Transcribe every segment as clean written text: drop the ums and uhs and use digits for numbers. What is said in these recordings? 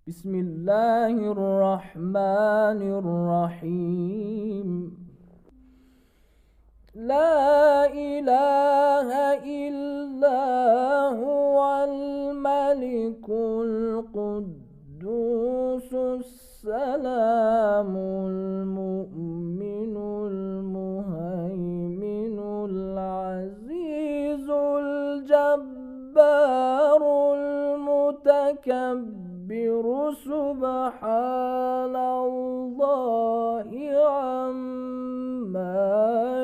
Bismillahirrahmanirrahim. La ilaha illa huwal malikul quddusus salamul mu'minul muhaiminul azizul jabbarul mutakabbiru subhanallahi amma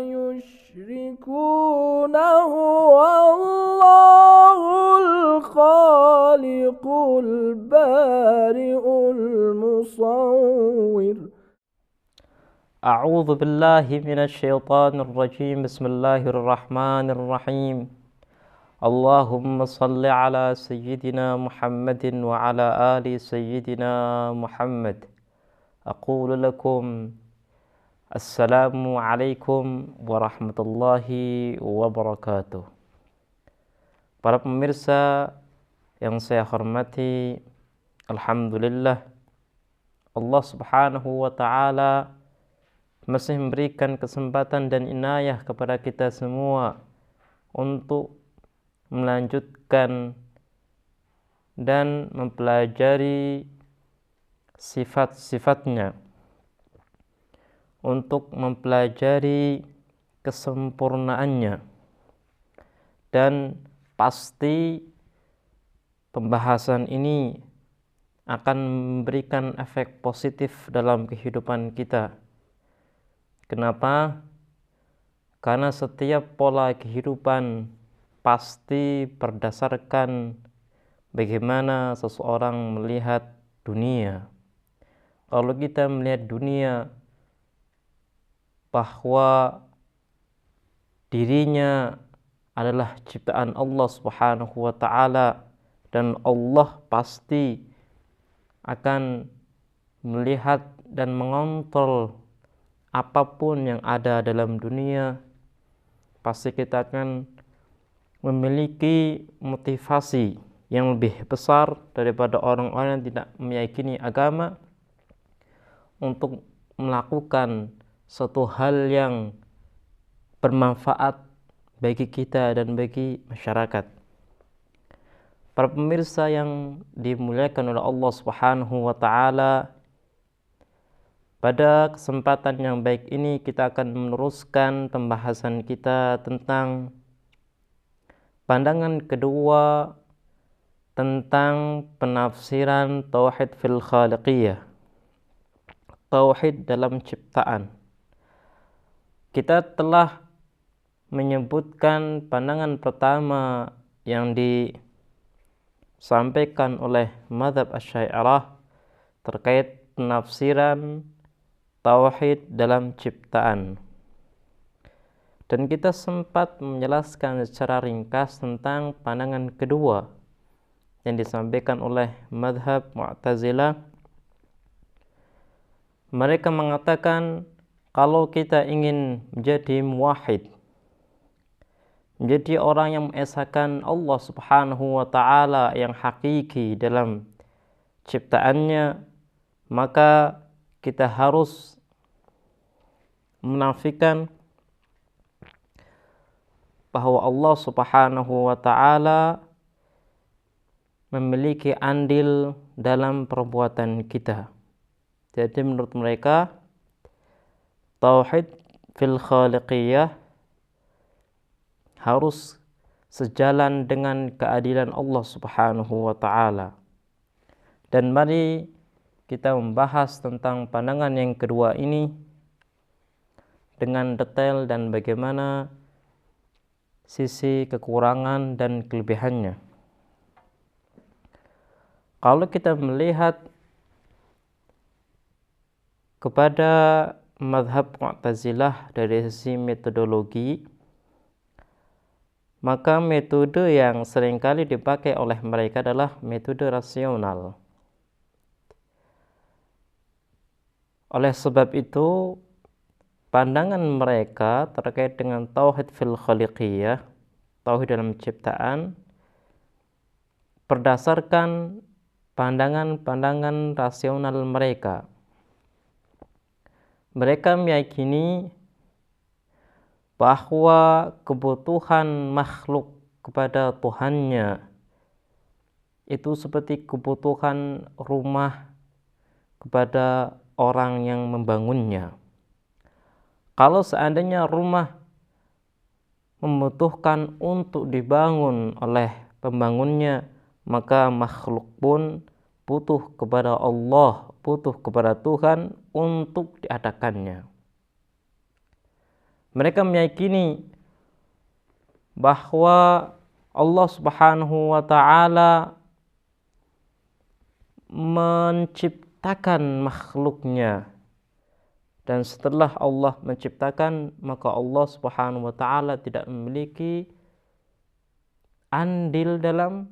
yushrikuna huwallahul khaliqul bari'ul musawwir. أعوذ بالله من الشيطان الرجيم بسم الله الرحمن الرحيم اللهم صل على سيدنا محمد وعلى آل سيدنا محمد أقول لكم السلام عليكم ورحمة الله وبركاته. Para pemirsa yang saya hormati, alhamdulillah Allah Subhanahu wa taala masih memberikan kesempatan dan inayah kepada kita semua untuk melanjutkan dan mempelajari sifat-sifatnya, untuk mempelajari kesempurnaannya, dan pasti pembahasan ini akan memberikan efek positif dalam kehidupan kita. Kenapa? Karena setiap pola kehidupan pasti berdasarkan bagaimana seseorang melihat dunia. Kalau kita melihat dunia bahwa dirinya adalah ciptaan Allah Subhanahu wa taala, dan Allah pasti akan melihat dan mengontrol apapun yang ada dalam dunia, pasti kita akan memiliki motivasi yang lebih besar daripada orang-orang yang tidak meyakini agama untuk melakukan suatu hal yang bermanfaat bagi kita dan bagi masyarakat. Para pemirsa yang dimuliakan oleh Allah Subhanahu wa taala, pada kesempatan yang baik ini kita akan meneruskan pembahasan kita tentang pandangan kedua tentang penafsiran tauhid fil khaliqiyah, tauhid dalam ciptaan. Kita telah menyebutkan pandangan pertama yang disampaikan oleh mazhab Asy'ariyah terkait penafsiran tauhid dalam ciptaan, dan kita sempat menjelaskan secara ringkas tentang pandangan kedua yang disampaikan oleh mazhab Mu'tazilah. Mereka mengatakan kalau kita ingin menjadi muwahhid, menjadi orang yang mengesahkan Allah Subhanahu wa taala yang hakiki dalam ciptaannya, maka kita harus menafikan bahwa Allah Subhanahu wa taala memiliki andil dalam perbuatan kita. Jadi menurut mereka tauhid fil khaliqiyah harus sejalan dengan keadilan Allah Subhanahu wa taala. Dan mari kita membahas tentang pandangan yang kedua ini dengan detail dan bagaimana sisi kekurangan dan kelebihannya. Kalau kita melihat kepada mazhab Mu'tazilah dari sisi metodologi, maka metode yang seringkali dipakai oleh mereka adalah metode rasional. Oleh sebab itu, pandangan mereka terkait dengan tauhid fil khaliqiyah, tauhid dalam ciptaan, berdasarkan pandangan-pandangan rasional mereka. Mereka meyakini bahwa kebutuhan makhluk kepada Tuhannya itu seperti kebutuhan rumah kepada orang yang membangunnya. Kalau seandainya rumah membutuhkan untuk dibangun oleh pembangunnya, maka makhluk pun butuh kepada Allah, butuh kepada Tuhan untuk diadakannya. Mereka meyakini bahwa Allah Subhanahu wa taala menciptakan makhluknya, dan setelah Allah menciptakan, maka Allah Subhanahu wa taala tidak memiliki andil dalam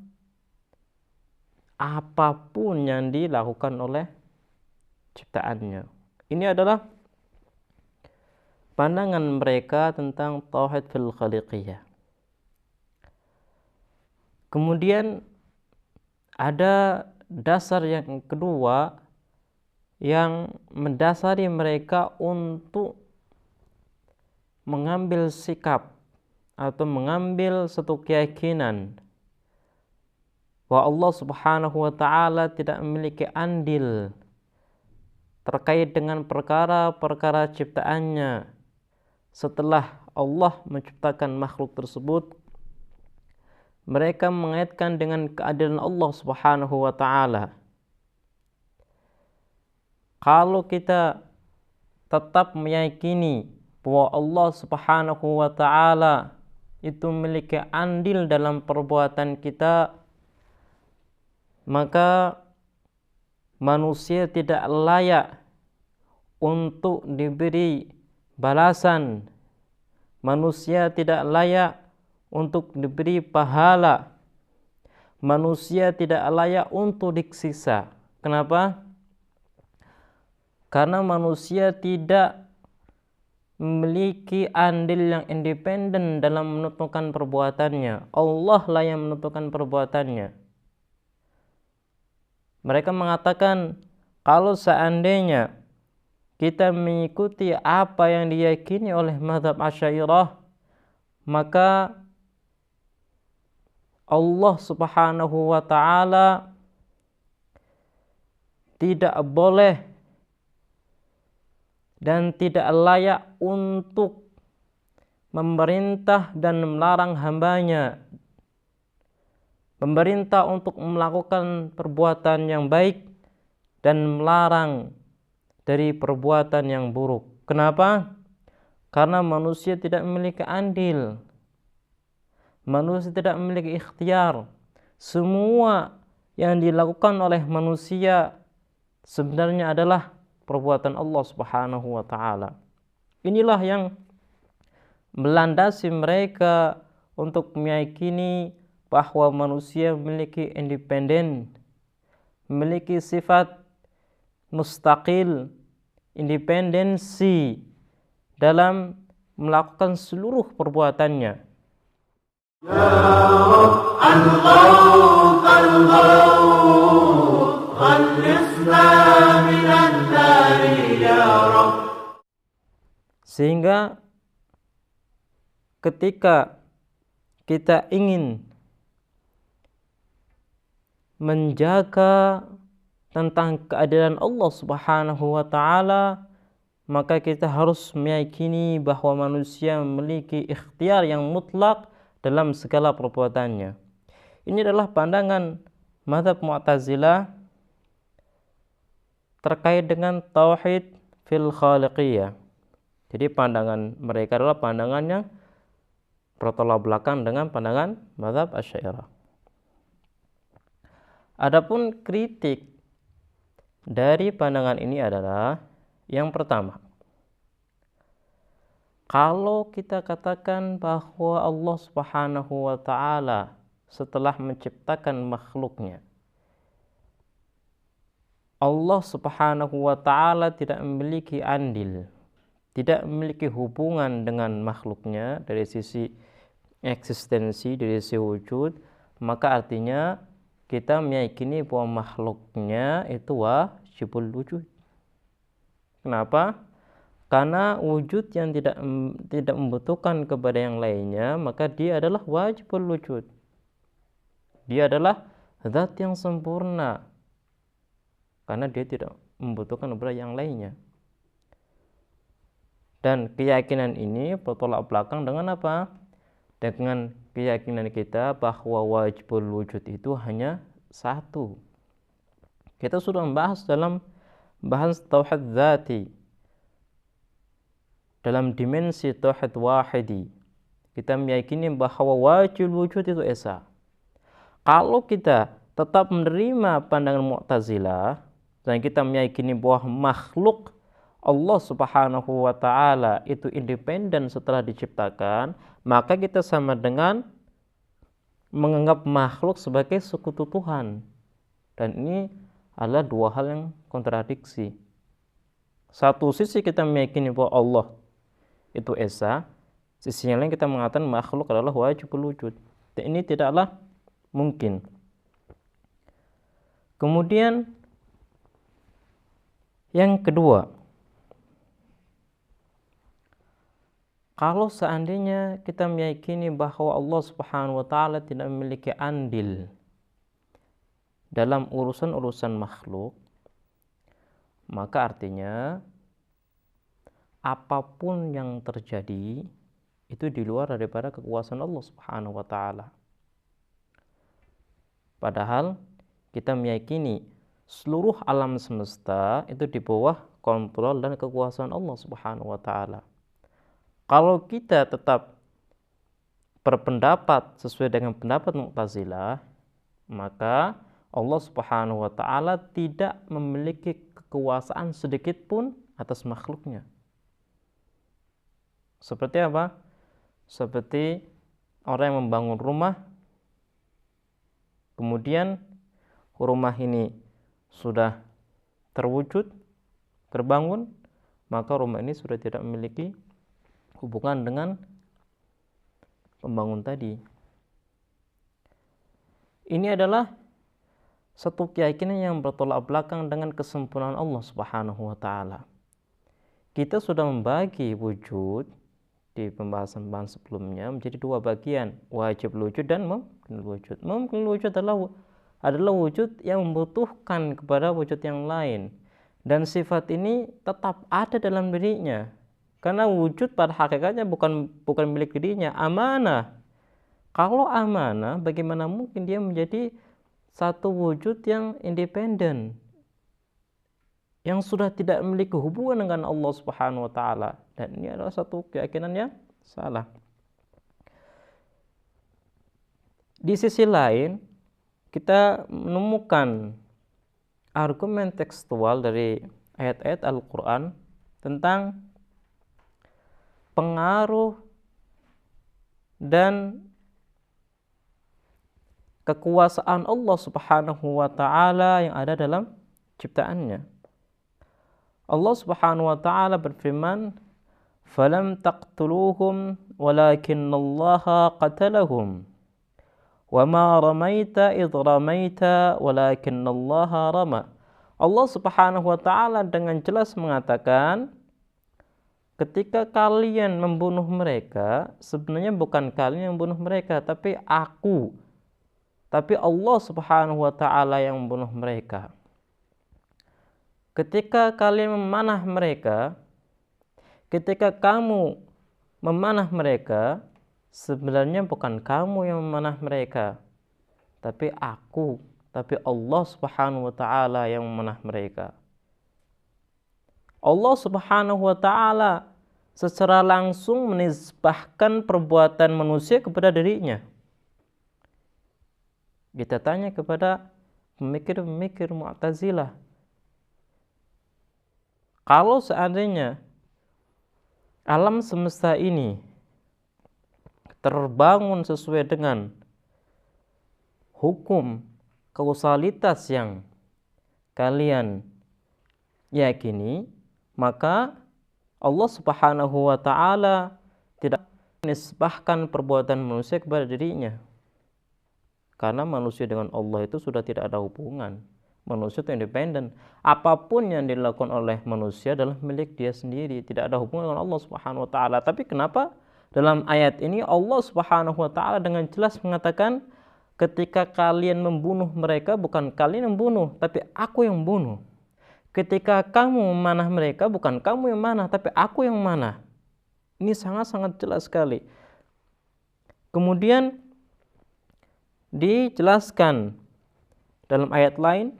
apapun yang dilakukan oleh ciptaannya. Ini adalah pandangan mereka tentang tauhid fil khaliqiyah. Kemudian ada dasar yang kedua yang mendasari mereka untuk mengambil sikap atau mengambil satu keyakinan bahwa Allah Subhanahu wa taala tidak memiliki andil terkait dengan perkara-perkara ciptaannya setelah Allah menciptakan makhluk tersebut. Mereka mengaitkan dengan keadilan Allah Subhanahu wa taala. Kalau kita tetap meyakini bahwa Allah Subhanahu wa taala itu memiliki andil dalam perbuatan kita, maka manusia tidak layak untuk diberi balasan. Manusia tidak layak untuk diberi pahala. Manusia tidak layak untuk disiksa. Kenapa? Karena manusia tidak memiliki andil yang independen dalam menentukan perbuatannya. Allah lah yang menentukan perbuatannya. Mereka mengatakan kalau seandainya kita mengikuti apa yang diyakini oleh mazhab Asy'ariyah, maka Allah Subhanahu wa taala tidak boleh dan tidak layak untuk memerintah dan melarang hambanya. Pemerintah untuk melakukan perbuatan yang baik dan melarang dari perbuatan yang buruk. Kenapa? Karena manusia tidak memiliki andil. Manusia tidak memiliki ikhtiar. Semua yang dilakukan oleh manusia sebenarnya adalah perbuatan Allah Subhanahu wa taala. Inilah yang melandasi mereka untuk meyakini bahwa manusia memiliki independen, memiliki sifat mustaqil, independensi dalam melakukan seluruh perbuatannya. Ya Rabb, al-Ghawth, al-Ghawth, khallisna minan nari ya Rabb. Sehingga ketika kita ingin menjaga tentang keadilan Allah Subhanahu wa taala, maka kita harus meyakini bahwa manusia memiliki ikhtiar yang mutlak dalam segala perbuatannya. Ini adalah pandangan mazhab Mu'tazilah terkait dengan tauhid fil khaliqiyah. Jadi pandangan mereka adalah pandangan yang bertolak belakang dengan pandangan mazhab Asy'ariyah. Adapun kritik dari pandangan ini adalah yang pertama, kalau kita katakan bahwa Allah Subhanahu wa taala setelah menciptakan makhluknya, Allah Subhanahu wa taala tidak memiliki andil, tidak memiliki hubungan dengan makhluknya dari sisi eksistensi, dari sisi wujud, maka artinya kita meyakini bahwa makhluknya itu wajibul wujud. Kenapa? Karena wujud yang tidak membutuhkan kepada yang lainnya, maka dia adalah wajibul wujud. Dia adalah zat yang sempurna karena dia tidak membutuhkan kepada yang lainnya. Dan keyakinan ini bertolak belakang dengan apa? Dengan keyakinan kita bahwa wajibul wujud itu hanya satu. Kita sudah membahas dalam bahas tauhid dzati, dalam dimensi tauhid wahidi. Kita meyakini bahwa wajibul wujud itu esa. Kalau kita tetap menerima pandangan Mu'tazilah dan kita meyakini bahwa makhluk Allah Subhanahu wa taala itu independen setelah diciptakan, maka kita sama dengan menganggap makhluk sebagai sekutu Tuhan. Dan ini adalah dua hal yang kontradiksi. Satu sisi kita meyakini bahwa Allah itu esa, sisi yang lain kita mengatakan makhluk adalah wajibul wujud. Dan ini tidaklah mungkin. Kemudian yang kedua, kalau seandainya kita meyakini bahwa Allah Subhanahu wa taala tidak memiliki andil dalam urusan-urusan makhluk, maka artinya apapun yang terjadi itu di luar daripada kekuasaan Allah Subhanahu wa taala. Padahal kita meyakini seluruh alam semesta itu di bawah kontrol dan kekuasaan Allah Subhanahu wa taala. Kalau kita tetap berpendapat sesuai dengan pendapat Mu'tazilah, maka Allah Subhanahu wa taala tidak memiliki kekuasaan sedikit pun atas makhluknya. Seperti apa? Seperti orang yang membangun rumah, kemudian rumah ini sudah terwujud, terbangun, maka rumah ini sudah tidak memiliki hubungan dengan pembangun tadi. Ini adalah satu keyakinan yang bertolak belakang dengan kesempurnaan Allah Subhanahu wa taala. Kita sudah membagi wujud di pembahasan sebelumnya menjadi dua bagian, wajib wujud dan mumkin wujud. Mumkin wujud adalah wujud yang membutuhkan kepada wujud yang lain, dan sifat ini tetap ada dalam dirinya. Karena wujud pada hakikatnya bukan milik dirinya, amanah. Kalau amanah, bagaimana mungkin dia menjadi satu wujud yang independen, yang sudah tidak memiliki hubungan dengan Allah Subhanahu wa taala. Dan ini adalah satu keyakinan yang salah. Di sisi lain, kita menemukan argumen tekstual dari ayat-ayat Al-Quran tentang pengaruh dan kekuasaan Allah Subhanahu wa taala yang ada dalam ciptaannya. Allah Subhanahu wa taala berfirman, "Falam taqtuluhum walakinallaha qatalahum. Wa ma ramaita idh ramaita walakinallaha rama." Allah Subhanahu wa taala dengan jelas mengatakan, ketika kalian membunuh mereka, sebenarnya bukan kalian yang membunuh mereka, tapi aku. Tapi Allah Subhanahu wa taala yang membunuh mereka. Ketika kalian memanah mereka, ketika kamu memanah mereka, sebenarnya bukan kamu yang memanah mereka, tapi aku, tapi Allah Subhanahu wa taala yang memanah mereka. Allah Subhanahu wa taala secara langsung menisbahkan perbuatan manusia kepada dirinya. Kita tanya kepada pemikir-pemikir Mu'tazilah, kalau seandainya alam semesta ini terbangun sesuai dengan hukum kausalitas yang kalian yakini, maka Allah Subhanahu wa taala tidak menisbahkan perbuatan manusia kepada dirinya. Karena manusia dengan Allah itu sudah tidak ada hubungan. Manusia itu independen. Apapun yang dilakukan oleh manusia adalah milik dia sendiri, tidak ada hubungan dengan Allah Subhanahu wa taala. Tapi kenapa dalam ayat ini Allah Subhanahu wa taala dengan jelas mengatakan ketika kalian membunuh mereka bukan kalian yang bunuh, tapi aku yang bunuh. Ketika kamu memanah mereka bukan kamu yang manah, tapi aku yang manah. Ini sangat-sangat jelas sekali. Kemudian dijelaskan dalam ayat lain,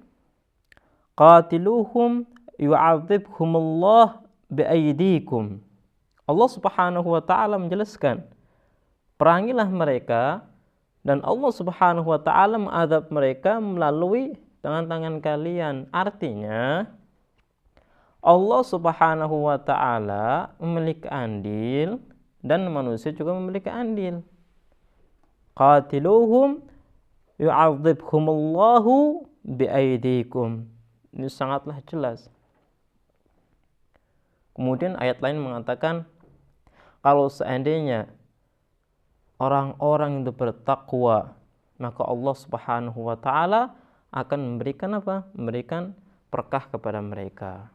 qatiluhum yu'adzibhumullah biaydikum. Allah Subhanahu wa taala menjelaskan, perangilah mereka dan Allah Subhanahu wa taala mengadab mereka melalui tangan-tangan kalian. Artinya Allah Subhanahu wa taala memiliki andil dan manusia juga memiliki andil. Qatiluhum yu'adzibhumullahu biaydikum. Ini sangatlah jelas. Kemudian ayat lain mengatakan kalau seandainya orang-orang itu bertakwa, maka Allah Subhanahu wa taala akan memberikan apa? Memberikan berkah kepada mereka.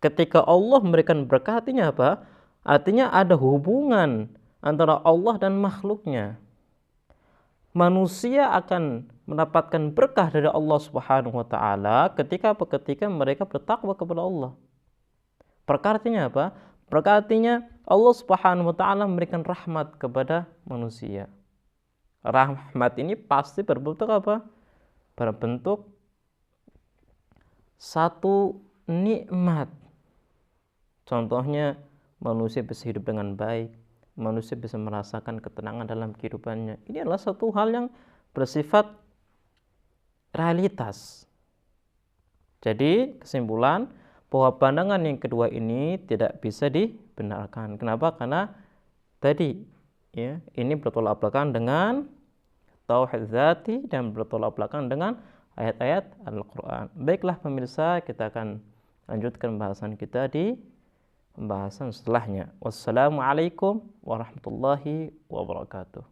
Ketika Allah memberikan berkah artinya apa? Artinya ada hubungan antara Allah dan makhluknya. Manusia akan mendapatkan berkah dari Allah Subhanahu wa taala ketika mereka bertakwa kepada Allah. Berkah artinya apa? Berkah artinya Allah Subhanahu wa taala memberikan rahmat kepada manusia. Rahmat ini pasti berbentuk apa? Berbentuk satu nikmat. Contohnya manusia bisa hidup dengan baik, manusia bisa merasakan ketenangan dalam kehidupannya. Ini adalah satu hal yang bersifat realitas. Jadi kesimpulan bahwa pandangan yang kedua ini tidak bisa dibenarkan. Kenapa? Karena tadi ya, ini bertolak belakang dengan tauhid zati dan bertolak belakang dengan ayat-ayat Al-Qur'an. Baiklah pemirsa, kita akan lanjutkan bahasan kita di pembahasan setelahnya. Wassalamualaikum warahmatullahi wabarakatuh.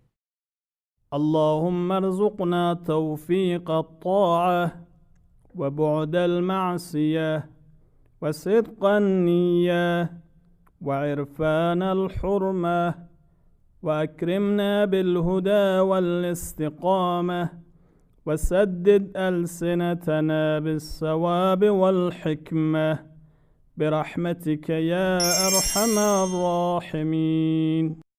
اللهم ارزقنا توفيق الطاعة وبعد المعصية وصدق النية وعرفان الحرمة وأكرمنا بالهدى والاستقامة وسدد ألسنتنا بالصواب والحكمة برحمتك يا أرحم الراحمين.